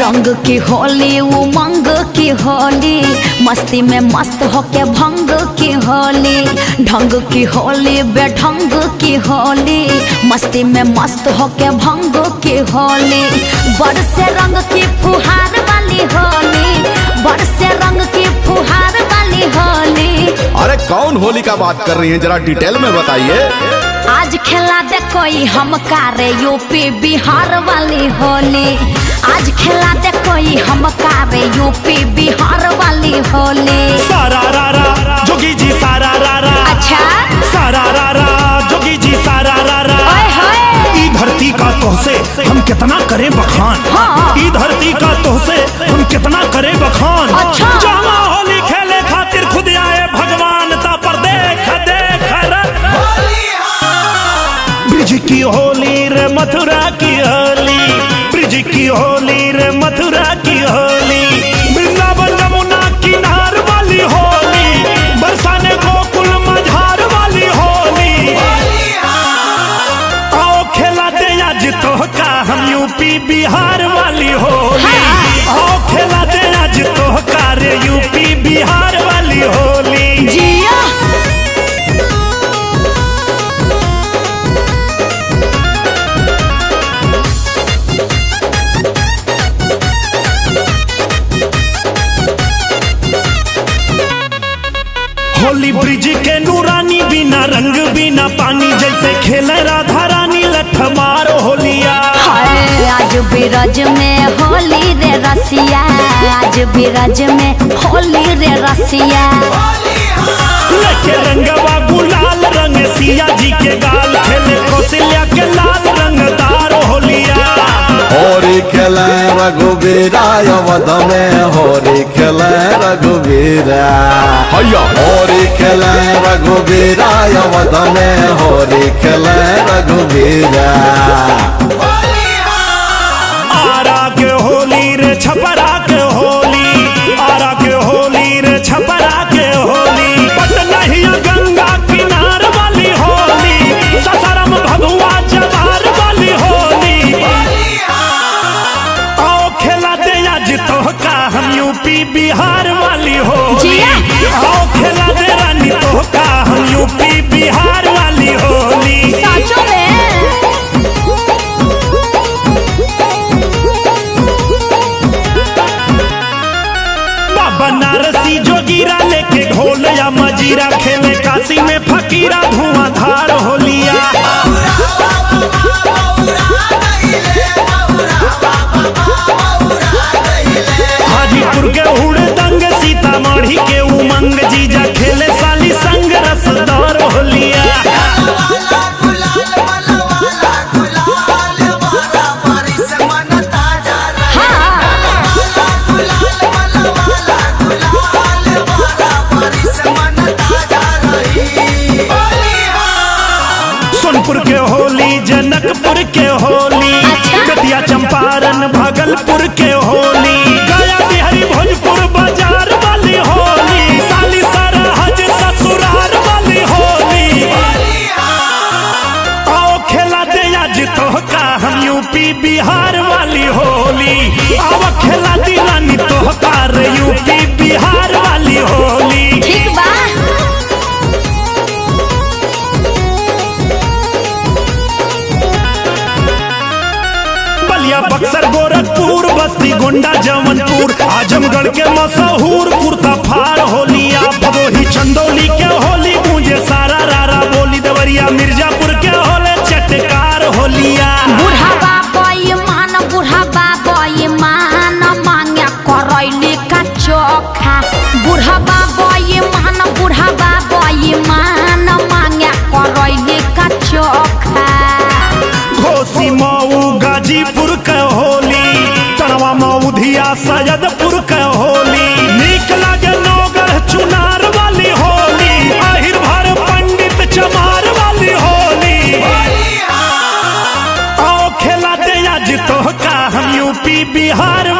रंग की होली उमंग की होली, मस्ती में मस्त होके भंग की होली। ढंग की होली बेढंग की होली, मस्ती में मस्त होके भंग की होली। बरसे रंग की फुहार वाली होली, बरसे रंग की फुहार वाली होली। अरे कौन होली का बात कर रही हैं, जरा डिटेल में बताइए। आज खेला दे कोई हम कारे यूपी बिहार वाली होली। आज खेला दे कोई हम कारे यूपी बिहार वाली होली। सारा रारा जोगी जी सारा रारा। अच्छा सारा रारा जोगी जी सारा रारा। ई धरती का तोहसे हम कितना करें बखान। हाँ। ई धरती का तोहसे हम कितना करें बखान। अच्छा। जहाँ होली खेले खातिर खुद आए भगवान ता पर देख देख ब्रिज की होली रे मथुरा की होली, ब्रिज की होली रे मथुरा की होली। वृंदावन जमुना किनार वाली होली, बरसाने गोकुल मझार वाली होली। आओ खेला दे आज तो का हम यूपी बिहार वाली होली। आओ खेला दे आज तो का रे यूपी बिहार वाली होली। जिया होली ब्रिज के नूरानी, बिना रंग बिना पानी, जैसे खेले राधा रानी लठ मार होलिया। आज बिरज में होली रे रसिया, आज बिरज में होली रे रसिया। लेके रंगवा गुलाल रंग सिया जी के गाल, खेले कौशल्या के लाल रंगदार होलिया। होली खेले रघुवीरा अवध में, होली खेले रघुवीरा। होली खेले रघुवीरा अवध में, होली खेले रघुवीरा। आरा के होली रे छपरा के होली, आरा के होली रे छपरा के होली। पटनहिया गंगा किनार वाली होली, ससारम भगवा जवार वाली होली। आओ खेला दे आज तो का हम यूपी बिहार वाली होली। आओ खेला दे रानी तो का हम यूपी बिहार वाली होली। साचो में बनारसी जोगीरा लेके ढोल या मजीरा, खेले काशी में फकीरा धुआंधार होलिया। हाजीपुर के हुड़दंग, सीतामढ़ी के उमंग, जीजा खेले साली संग रसदार होलिया। सोनपुर के होली, जनकपुर के होली, बेतिया चंपारण भागलपुर के होली, गया बिहारी भोजपुर बाजार वाली होली, साली सरहज ससुराल वाली होली। आओ खेला दे आज तो का हम यूपी बिहार वाली होली। आओ खेला दी रानी तो का रे यूपी बिहार वाली होली। ठीक बा। बक्सर गोरखपुर बस्ती गोंडा जमनपुर, आजमगढ़ के मशहूर कुर्ता फार होलिया। भदोही चंदौली के होली मुझे सारा रारा बोली, देवरिया मिर्जापुर के होले चटकार होलिया। बूढ़ा बाबा मान, बूढ़ा बाबा मान मांगे करैली का चोखा। बूढ़ा बाबा मान, बूढ़ा बाबा मान मांगे करैली का चोखा। घोसी मऊ गाजीपुर के होली, तनवा मऊधिया सैयदपुर के होली। नीक लागे नौगढ़ चुनार वाली होली, आहिर भर पंडित चमार वाली होली। आओ खेला दे आज तो का हम यूपी बिहार